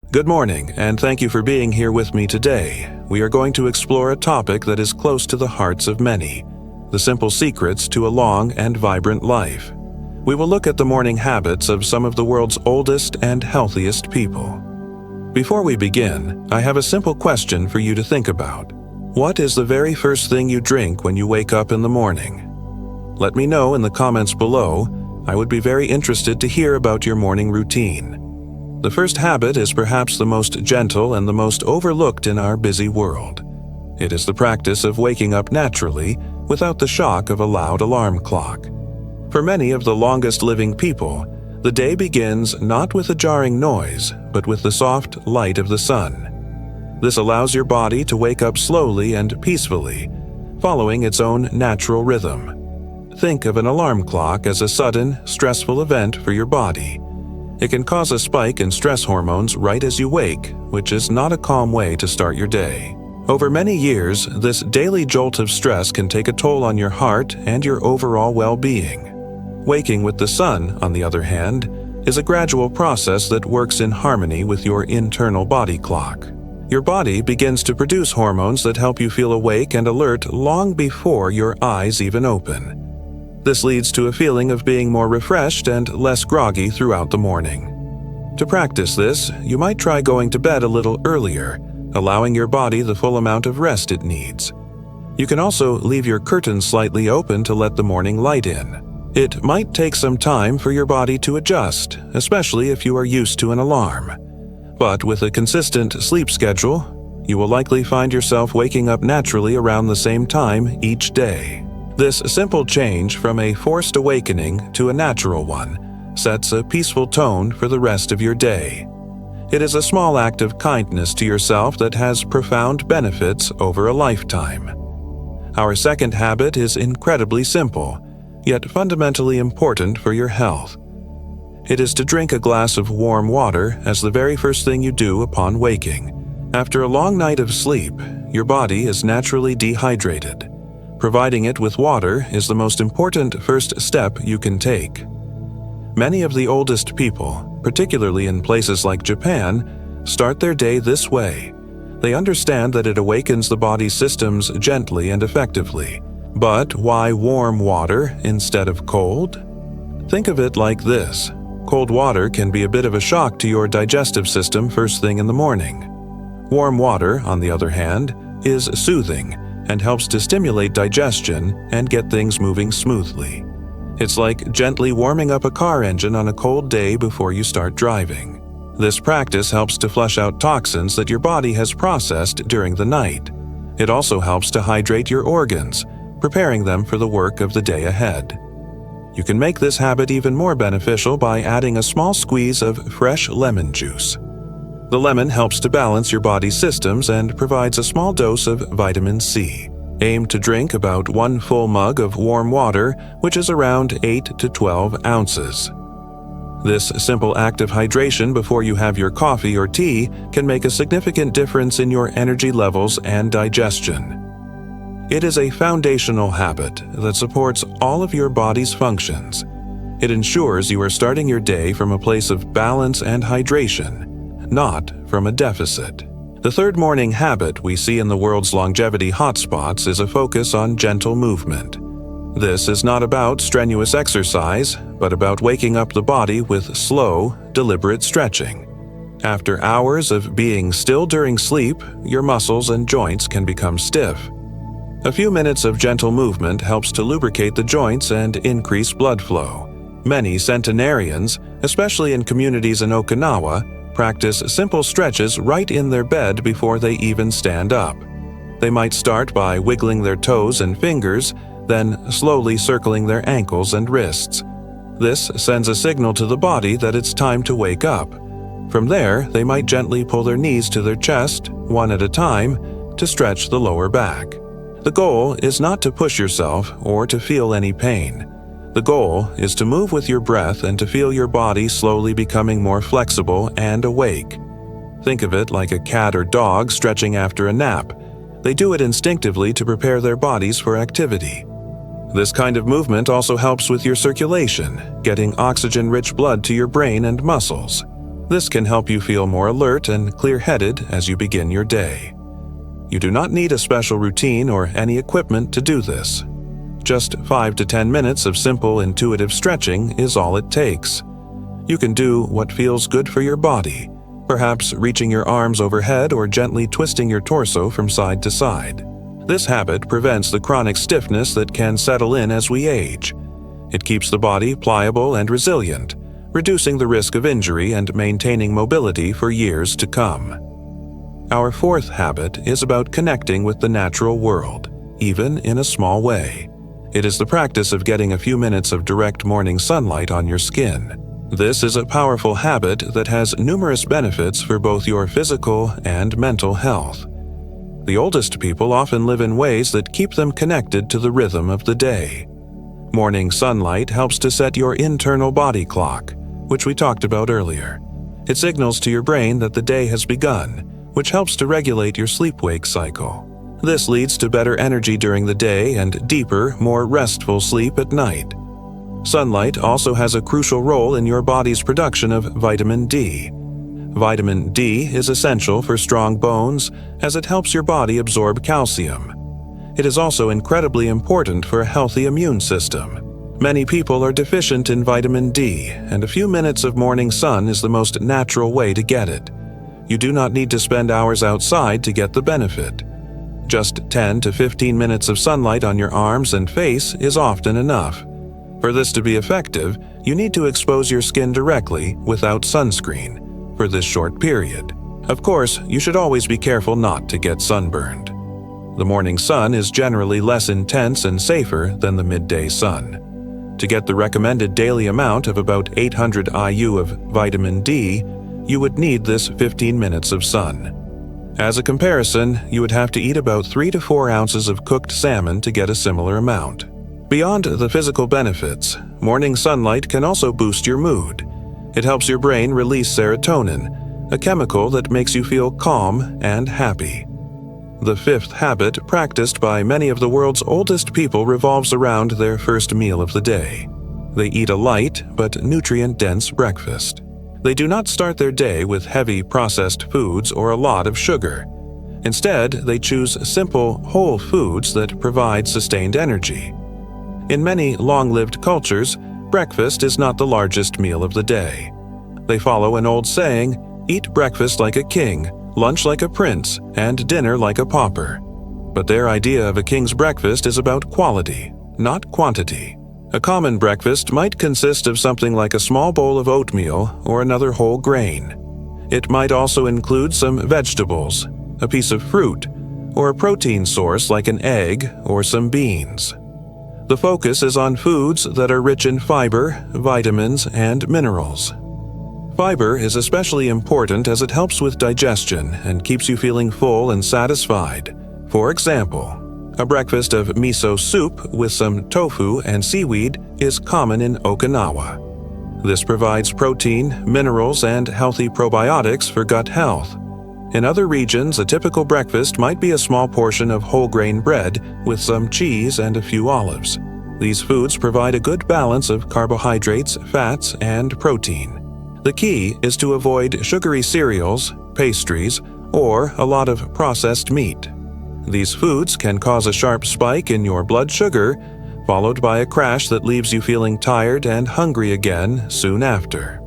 Good morning, and thank you for being here with me today. We are going to explore a topic that is close to the hearts of many: the simple secrets to a long and vibrant life. We will look at the morning habits of some of the world's oldest and healthiest people. Before we begin, I have a simple question for you to think about. What is the very first thing you drink when you wake up in the morning? Let me know in the comments below. I would be very interested to hear about your morning routine. The first habit is perhaps the most gentle and the most overlooked in our busy world. It is the practice of waking up naturally without the shock of a loud alarm clock. For many of the longest living people, the day begins not with a jarring noise, but with the soft light of the sun. This allows your body to wake up slowly and peacefully, following its own natural rhythm. Think of an alarm clock as a sudden, stressful event for your body. It can cause a spike in stress hormones right as you wake, which is not a calm way to start your day. Over many years, this daily jolt of stress can take a toll on your heart and your overall well-being. Waking with the sun, on the other hand, is a gradual process that works in harmony with your internal body clock. Your body begins to produce hormones that help you feel awake and alert long before your eyes even open. This leads to a feeling of being more refreshed and less groggy throughout the morning. To practice this, you might try going to bed a little earlier, allowing your body the full amount of rest it needs. You can also leave your curtains slightly open to let the morning light in. It might take some time for your body to adjust, especially if you are used to an alarm. But with a consistent sleep schedule, you will likely find yourself waking up naturally around the same time each day. This simple change from a forced awakening to a natural one sets a peaceful tone for the rest of your day. It is a small act of kindness to yourself that has profound benefits over a lifetime. Our second habit is incredibly simple, yet fundamentally important for your health. It is to drink a glass of warm water as the very first thing you do upon waking. After a long night of sleep, your body is naturally dehydrated. Providing it with water is the most important first step you can take. Many of the oldest people, particularly in places like Japan, start their day this way. They understand that it awakens the body's systems gently and effectively. But why warm water instead of cold? Think of it like this. Cold water can be a bit of a shock to your digestive system first thing in the morning. Warm water, on the other hand, is soothing and helps to stimulate digestion and get things moving smoothly. It's like gently warming up a car engine on a cold day before you start driving. This practice helps to flush out toxins that your body has processed during the night. It also helps to hydrate your organs, preparing them for the work of the day ahead. You can make this habit even more beneficial by adding a small squeeze of fresh lemon juice. The lemon helps to balance your body's systems and provides a small dose of vitamin C. Aim to drink about 1 full mug of warm water, which is around 8 to 12 ounces. This simple act of hydration before you have your coffee or tea can make a significant difference in your energy levels and digestion. It is a foundational habit that supports all of your body's functions. It ensures you are starting your day from a place of balance and hydration, not from a deficit. The third morning habit we see in the world's longevity hotspots is a focus on gentle movement. This is not about strenuous exercise, but about waking up the body with slow, deliberate stretching. After hours of being still during sleep, your muscles and joints can become stiff. A few minutes of gentle movement helps to lubricate the joints and increase blood flow. Many centenarians, especially in communities in Okinawa, practice simple stretches right in their bed before they even stand up. They might start by wiggling their toes and fingers, then slowly circling their ankles and wrists. This sends a signal to the body that it's time to wake up. From there, they might gently pull their knees to their chest, one at a time, to stretch the lower back. The goal is not to push yourself or to feel any pain. The goal is to move with your breath and to feel your body slowly becoming more flexible and awake. Think of it like a cat or dog stretching after a nap. They do it instinctively to prepare their bodies for activity. This kind of movement also helps with your circulation, getting oxygen-rich blood to your brain and muscles. This can help you feel more alert and clear-headed as you begin your day. You do not need a special routine or any equipment to do this. Just 5 to 10 minutes of simple, intuitive stretching is all it takes. You can do what feels good for your body, perhaps reaching your arms overhead or gently twisting your torso from side to side. This habit prevents the chronic stiffness that can settle in as we age. It keeps the body pliable and resilient, reducing the risk of injury and maintaining mobility for years to come. Our fourth habit is about connecting with the natural world, even in a small way. It is the practice of getting a few minutes of direct morning sunlight on your skin. This is a powerful habit that has numerous benefits for both your physical and mental health. The oldest people often live in ways that keep them connected to the rhythm of the day. Morning sunlight helps to set your internal body clock, which we talked about earlier. It signals to your brain that the day has begun, which helps to regulate your sleep-wake cycle. This leads to better energy during the day and deeper, more restful sleep at night. Sunlight also has a crucial role in your body's production of vitamin D. Vitamin D is essential for strong bones as it helps your body absorb calcium. It is also incredibly important for a healthy immune system. Many people are deficient in vitamin D, and a few minutes of morning sun is the most natural way to get it. You do not need to spend hours outside to get the benefit. Just 10 to 15 minutes of sunlight on your arms and face is often enough. For this to be effective, you need to expose your skin directly without sunscreen for this short period. Of course, you should always be careful not to get sunburned. The morning sun is generally less intense and safer than the midday sun. To get the recommended daily amount of about 800 IU of vitamin D, you would need this 15 minutes of sun. As a comparison, you would have to eat about 3 to 4 ounces of cooked salmon to get a similar amount. Beyond the physical benefits, morning sunlight can also boost your mood. It helps your brain release serotonin, a chemical that makes you feel calm and happy. The fifth habit practiced by many of the world's oldest people revolves around their first meal of the day. They eat a light but nutrient-dense breakfast. They do not start their day with heavy processed foods or a lot of sugar. Instead, they choose simple, whole foods that provide sustained energy. In many long-lived cultures, breakfast is not the largest meal of the day. They follow an old saying, "Eat breakfast like a king, lunch like a prince, and dinner like a pauper." But their idea of a king's breakfast is about quality, not quantity. A common breakfast might consist of something like a small bowl of oatmeal or another whole grain. It might also include some vegetables, a piece of fruit, or a protein source like an egg or some beans. The focus is on foods that are rich in fiber, vitamins, and minerals. Fiber is especially important as it helps with digestion and keeps you feeling full and satisfied. For example, a breakfast of miso soup with some tofu and seaweed is common in Okinawa. This provides protein, minerals, and healthy probiotics for gut health. In other regions, a typical breakfast might be a small portion of whole grain bread with some cheese and a few olives. These foods provide a good balance of carbohydrates, fats, and protein. The key is to avoid sugary cereals, pastries, or a lot of processed meat. These foods can cause a sharp spike in your blood sugar, followed by a crash that leaves you feeling tired and hungry again soon after.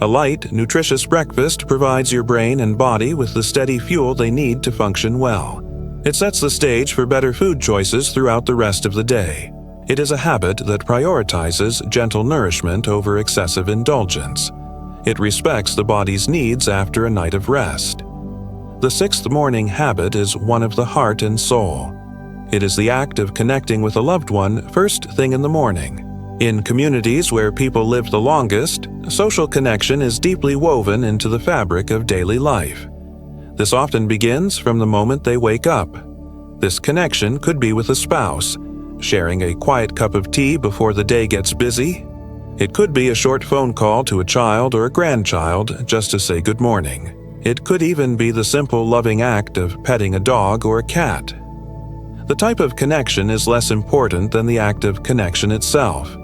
A light, nutritious breakfast provides your brain and body with the steady fuel they need to function well. It sets the stage for better food choices throughout the rest of the day. It is a habit that prioritizes gentle nourishment over excessive indulgence. It respects the body's needs after a night of rest. The sixth morning habit is one of the heart and soul. It is the act of connecting with a loved one first thing in the morning. In communities where people live the longest, social connection is deeply woven into the fabric of daily life. This often begins from the moment they wake up. This connection could be with a spouse, sharing a quiet cup of tea before the day gets busy. It could be a short phone call to a child or a grandchild just to say good morning. It could even be the simple loving act of petting a dog or a cat. The type of connection is less important than the act of connection itself.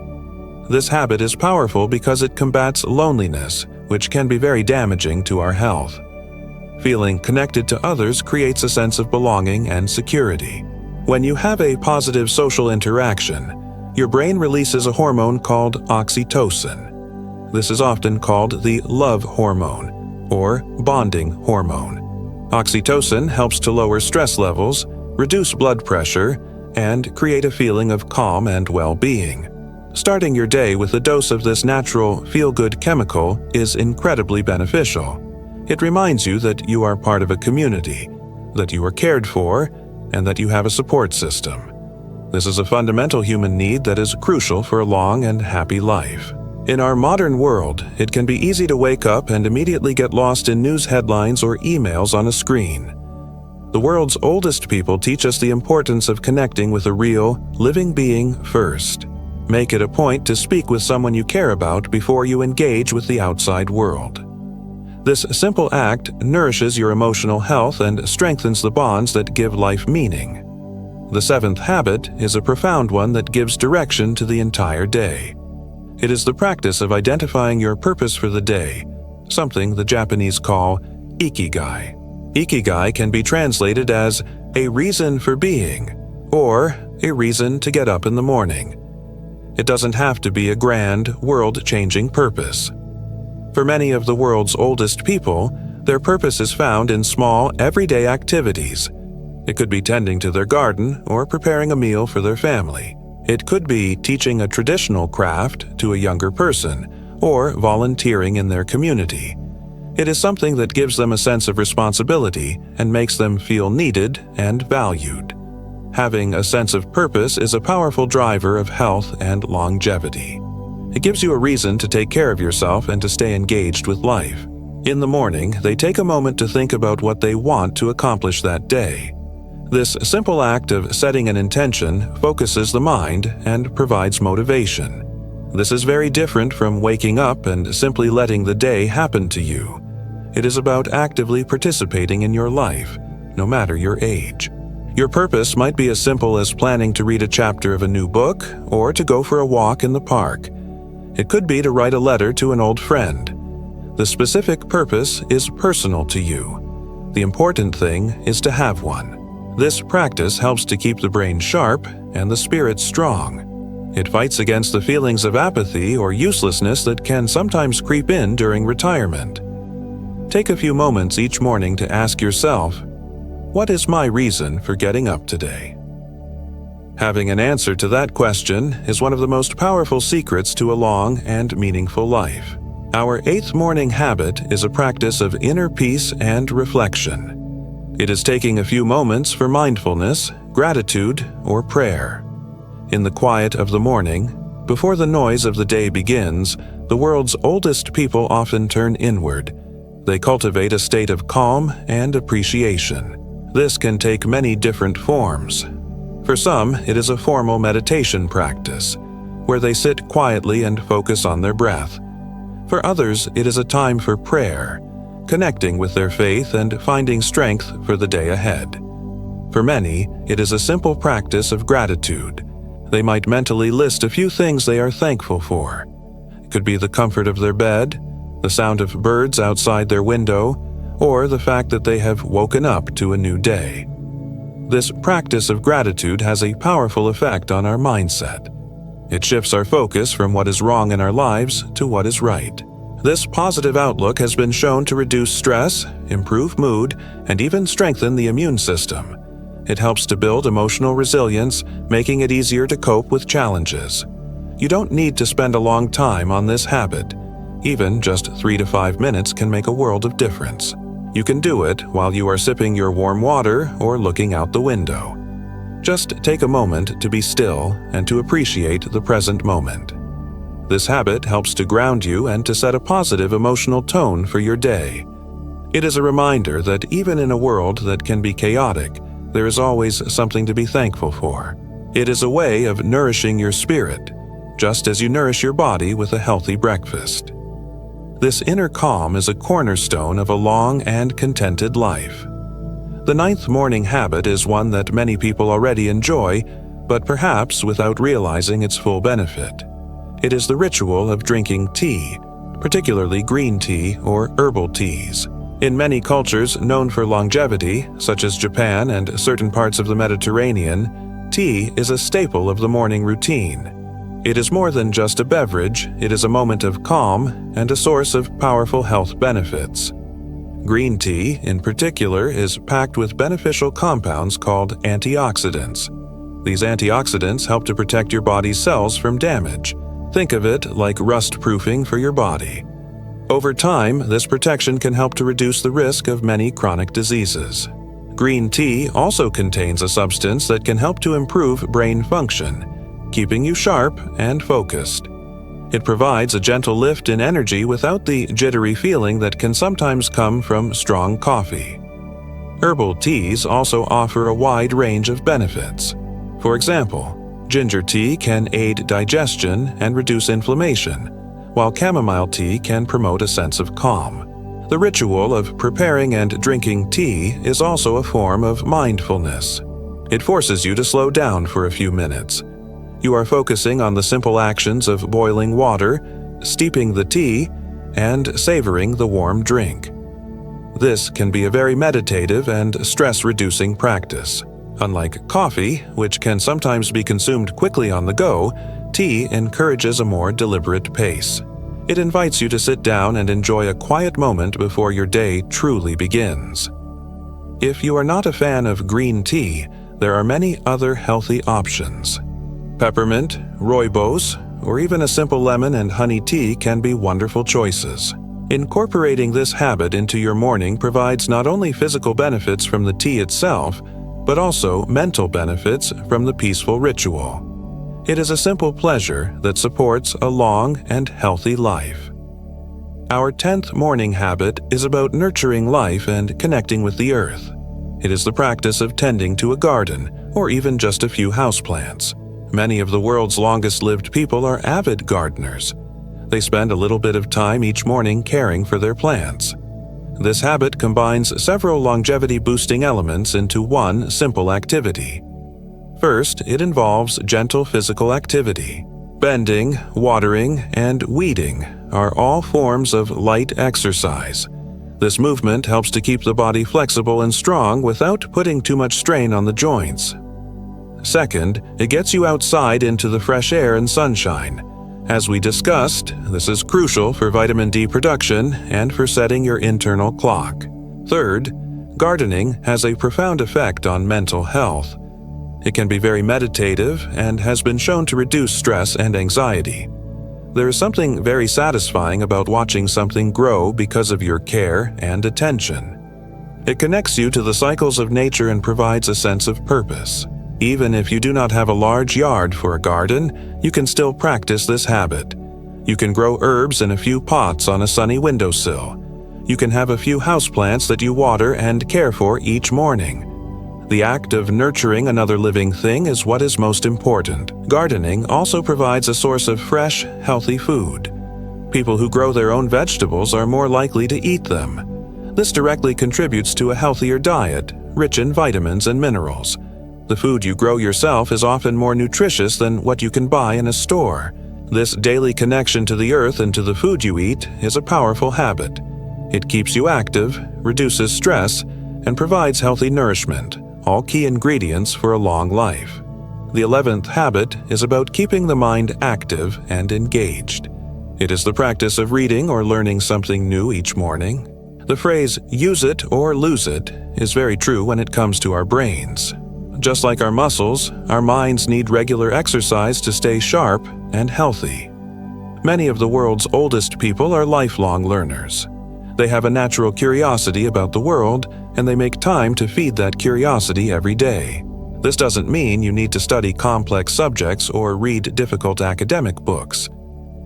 This habit is powerful because it combats loneliness, which can be very damaging to our health. Feeling connected to others creates a sense of belonging and security. When you have a positive social interaction, your brain releases a hormone called oxytocin. This is often called the love hormone or bonding hormone. Oxytocin helps to lower stress levels, reduce blood pressure, and create a feeling of calm and well-being. Starting your day with a dose of this natural feel-good chemical is incredibly beneficial. It reminds you that you are part of a community, that you are cared for, and that you have a support system. This is a fundamental human need that is crucial for a long and happy life. In our modern world, it can be easy to wake up and immediately get lost in news headlines or emails on a screen. The world's oldest people teach us the importance of connecting with a real, living being first. Make it a point to speak with someone you care about before you engage with the outside world. This simple act nourishes your emotional health and strengthens the bonds that give life meaning. The seventh habit is a profound one that gives direction to the entire day. It is the practice of identifying your purpose for the day, something the Japanese call ikigai. Ikigai can be translated as a reason for being or a reason to get up in the morning. It doesn't have to be a grand, world-changing purpose. For many of the world's oldest people, their purpose is found in small, everyday activities. It could be tending to their garden or preparing a meal for their family. It could be teaching a traditional craft to a younger person or volunteering in their community. It is something that gives them a sense of responsibility and makes them feel needed and valued. Having a sense of purpose is a powerful driver of health and longevity. It gives you a reason to take care of yourself and to stay engaged with life. In the morning, they take a moment to think about what they want to accomplish that day. This simple act of setting an intention focuses the mind and provides motivation. This is very different from waking up and simply letting the day happen to you. It is about actively participating in your life, no matter your age. Your purpose might be as simple as planning to read a chapter of a new book or to go for a walk in the park. It could be to write a letter to an old friend. The specific purpose is personal to you. The important thing is to have one. This practice helps to keep the brain sharp and the spirit strong. It fights against the feelings of apathy or uselessness that can sometimes creep in during retirement. Take a few moments each morning to ask yourself, what is my reason for getting up today? Having an answer to that question is one of the most powerful secrets to a long and meaningful life. Our eighth morning habit is a practice of inner peace and reflection. It is taking a few moments for mindfulness, gratitude, or prayer. In the quiet of the morning, before the noise of the day begins, the world's oldest people often turn inward. They cultivate a state of calm and appreciation. This can take many different forms. For some, it is a formal meditation practice, where they sit quietly and focus on their breath. For others, it is a time for prayer, connecting with their faith and finding strength for the day ahead. For many, it is a simple practice of gratitude. They might mentally list a few things they are thankful for. It could be the comfort of their bed, the sound of birds outside their window, or the fact that they have woken up to a new day. This practice of gratitude has a powerful effect on our mindset. It shifts our focus from what is wrong in our lives to what is right. This positive outlook has been shown to reduce stress, improve mood, and even strengthen the immune system. It helps to build emotional resilience, making it easier to cope with challenges. You don't need to spend a long time on this habit. Even just 3 to 5 minutes can make a world of difference. You can do it while you are sipping your warm water or looking out the window. Just take a moment to be still and to appreciate the present moment. This habit helps to ground you and to set a positive emotional tone for your day. It is a reminder that even in a world that can be chaotic, there is always something to be thankful for. It is a way of nourishing your spirit, just as you nourish your body with a healthy breakfast. This inner calm is a cornerstone of a long and contented life. The ninth morning habit is one that many people already enjoy, but perhaps without realizing its full benefit. It is the ritual of drinking tea, particularly green tea or herbal teas. In many cultures known for longevity, such as Japan and certain parts of the Mediterranean, tea is a staple of the morning routine. It is more than just a beverage, it is a moment of calm and a source of powerful health benefits. Green tea, in particular, is packed with beneficial compounds called antioxidants. These antioxidants help to protect your body's cells from damage. Think of it like rust-proofing for your body. Over time, this protection can help to reduce the risk of many chronic diseases. Green tea also contains a substance that can help to improve brain function, keeping you sharp and focused. It provides a gentle lift in energy without the jittery feeling that can sometimes come from strong coffee. Herbal teas also offer a wide range of benefits. For example, ginger tea can aid digestion and reduce inflammation, while chamomile tea can promote a sense of calm. The ritual of preparing and drinking tea is also a form of mindfulness. It forces you to slow down for a few minutes. You are focusing on the simple actions of boiling water, steeping the tea, and savoring the warm drink. This can be a very meditative and stress-reducing practice. Unlike coffee, which can sometimes be consumed quickly on the go, tea encourages a more deliberate pace. It invites you to sit down and enjoy a quiet moment before your day truly begins. If you are not a fan of green tea, there are many other healthy options. Peppermint, rooibos, or even a simple lemon and honey tea can be wonderful choices. Incorporating this habit into your morning provides not only physical benefits from the tea itself, but also mental benefits from the peaceful ritual. It is a simple pleasure that supports a long and healthy life. Our 10th morning habit is about nurturing life and connecting with the earth. It is the practice of tending to a garden, or even just a few houseplants. Many of the world's longest-lived people are avid gardeners. They spend a little bit of time each morning caring for their plants. This habit combines several longevity-boosting elements into one simple activity. First, it involves gentle physical activity. Bending, watering, and weeding are all forms of light exercise. This movement helps to keep the body flexible and strong without putting too much strain on the joints. Second, it gets you outside into the fresh air and sunshine. As we discussed, this is crucial for vitamin D production and for setting your internal clock. Third, gardening has a profound effect on mental health. It can be very meditative and has been shown to reduce stress and anxiety. There is something very satisfying about watching something grow because of your care and attention. It connects you to the cycles of nature and provides a sense of purpose. Even if you do not have a large yard for a garden, you can still practice this habit. You can grow herbs in a few pots on a sunny windowsill. You can have a few houseplants that you water and care for each morning. The act of nurturing another living thing is what is most important. Gardening also provides a source of fresh, healthy food. People who grow their own vegetables are more likely to eat them. This directly contributes to a healthier diet, rich in vitamins and minerals. The food you grow yourself is often more nutritious than what you can buy in a store. This daily connection to the earth and to the food you eat is a powerful habit. It keeps you active, reduces stress, and provides healthy nourishment, all key ingredients for a long life. The 11th habit is about keeping the mind active and engaged. It is the practice of reading or learning something new each morning. The phrase, "use it or lose it," is very true when it comes to our brains. Just like our muscles, our minds need regular exercise to stay sharp and healthy. Many of the world's oldest people are lifelong learners. They have a natural curiosity about the world, and they make time to feed that curiosity every day. This doesn't mean you need to study complex subjects or read difficult academic books.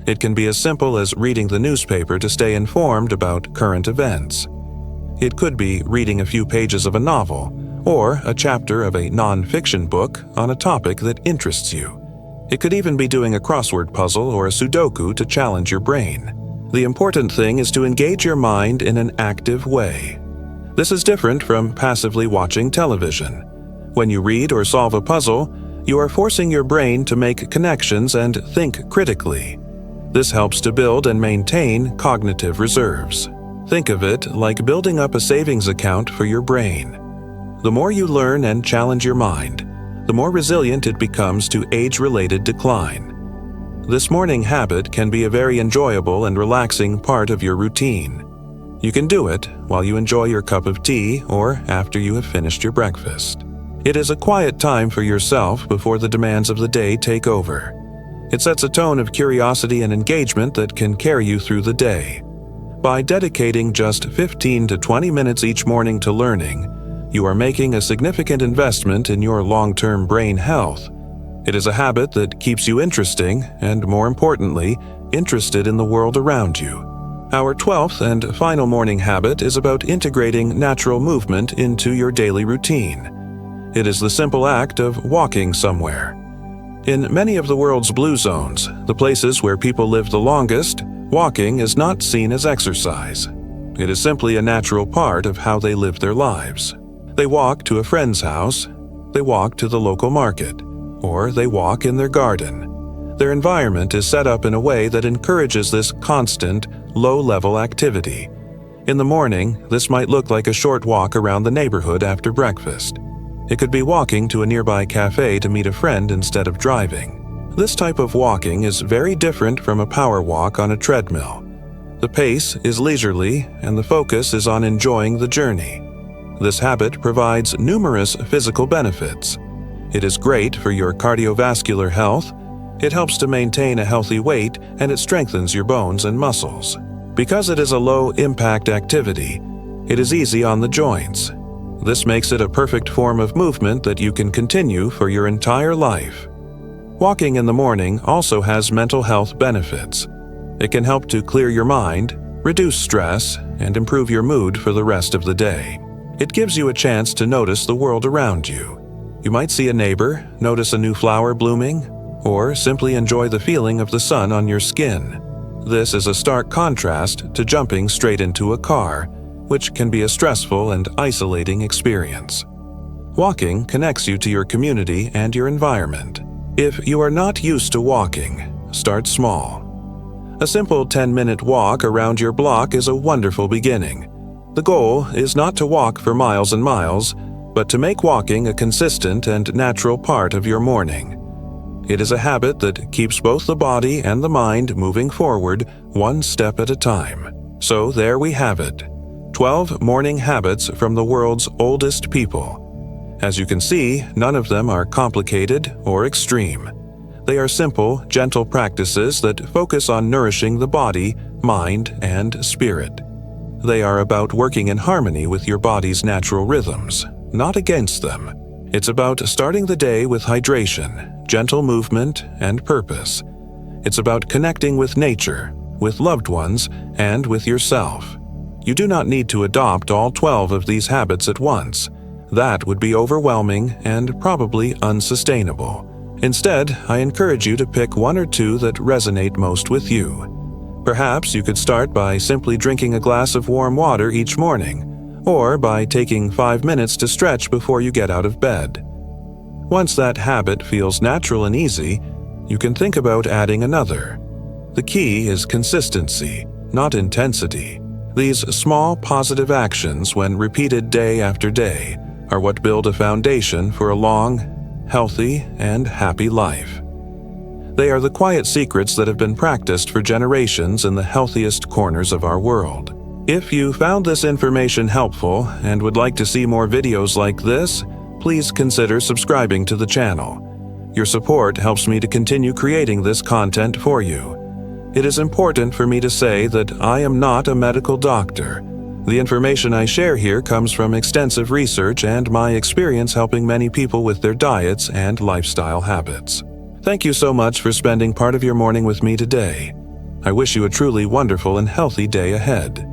It can be as simple as reading the newspaper to stay informed about current events. It could be reading a few pages of a novel, or a chapter of a non-fiction book on a topic that interests you. It could even be doing a crossword puzzle or a Sudoku to challenge your brain. The important thing is to engage your mind in an active way. This is different from passively watching television. When you read or solve a puzzle, you are forcing your brain to make connections and think critically. This helps to build and maintain cognitive reserves. Think of it like building up a savings account for your brain. The more you learn and challenge your mind, the more resilient it becomes to age-related decline. This morning habit can be a very enjoyable and relaxing part of your routine. You can do it while you enjoy your cup of tea or after you have finished your breakfast. It is a quiet time for yourself before the demands of the day take over. It sets a tone of curiosity and engagement that can carry you through the day. By dedicating just 15 to 20 minutes each morning to learning, you are making a significant investment in your long-term brain health. It is a habit that keeps you interesting and, more importantly, interested in the world around you. Our 12th and final morning habit is about integrating natural movement into your daily routine. It is the simple act of walking somewhere. In many of the world's blue zones, the places where people live the longest, walking is not seen as exercise. It is simply a natural part of how they live their lives. They walk to a friend's house, they walk to the local market, or they walk in their garden. Their environment is set up in a way that encourages this constant, low-level activity. In the morning, this might look like a short walk around the neighborhood after breakfast. It could be walking to a nearby cafe to meet a friend instead of driving. This type of walking is very different from a power walk on a treadmill. The pace is leisurely, and the focus is on enjoying the journey. This habit provides numerous physical benefits. It is great for your cardiovascular health, it helps to maintain a healthy weight, and it strengthens your bones and muscles. Because it is a low-impact activity, it is easy on the joints. This makes it a perfect form of movement that you can continue for your entire life. Walking in the morning also has mental health benefits. It can help to clear your mind, reduce stress, and improve your mood for the rest of the day. It gives you a chance to notice the world around you. You might see a neighbor, notice a new flower blooming, or simply enjoy the feeling of the sun on your skin. This is a stark contrast to jumping straight into a car, which can be a stressful and isolating experience. Walking connects you to your community and your environment. If you are not used to walking, start small. A simple 10-minute walk around your block is a wonderful beginning. The goal is not to walk for miles and miles, but to make walking a consistent and natural part of your morning. It is a habit that keeps both the body and the mind moving forward one step at a time. So there we have it, 12 morning habits from the world's oldest people. As you can see, none of them are complicated or extreme. They are simple, gentle practices that focus on nourishing the body, mind, and spirit. They are about working in harmony with your body's natural rhythms, not against them. It's about starting the day with hydration, gentle movement, and purpose. It's about connecting with nature, with loved ones, and with yourself. You do not need to adopt all 12 of these habits at once. That would be overwhelming and probably unsustainable. Instead, I encourage you to pick one or two that resonate most with you. Perhaps you could start by simply drinking a glass of warm water each morning, or by taking 5 minutes to stretch before you get out of bed. Once that habit feels natural and easy, you can think about adding another. The key is consistency, not intensity. These small positive actions, when repeated day after day, are what build a foundation for a long, healthy, and happy life. They are the quiet secrets that have been practiced for generations in the healthiest corners of our world. If you found this information helpful and would like to see more videos like this, please consider subscribing to the channel. Your support helps me to continue creating this content for you. It is important for me to say that I am not a medical doctor. The information I share here comes from extensive research and my experience helping many people with their diets and lifestyle habits. Thank you so much for spending part of your morning with me today. I wish you a truly wonderful and healthy day ahead.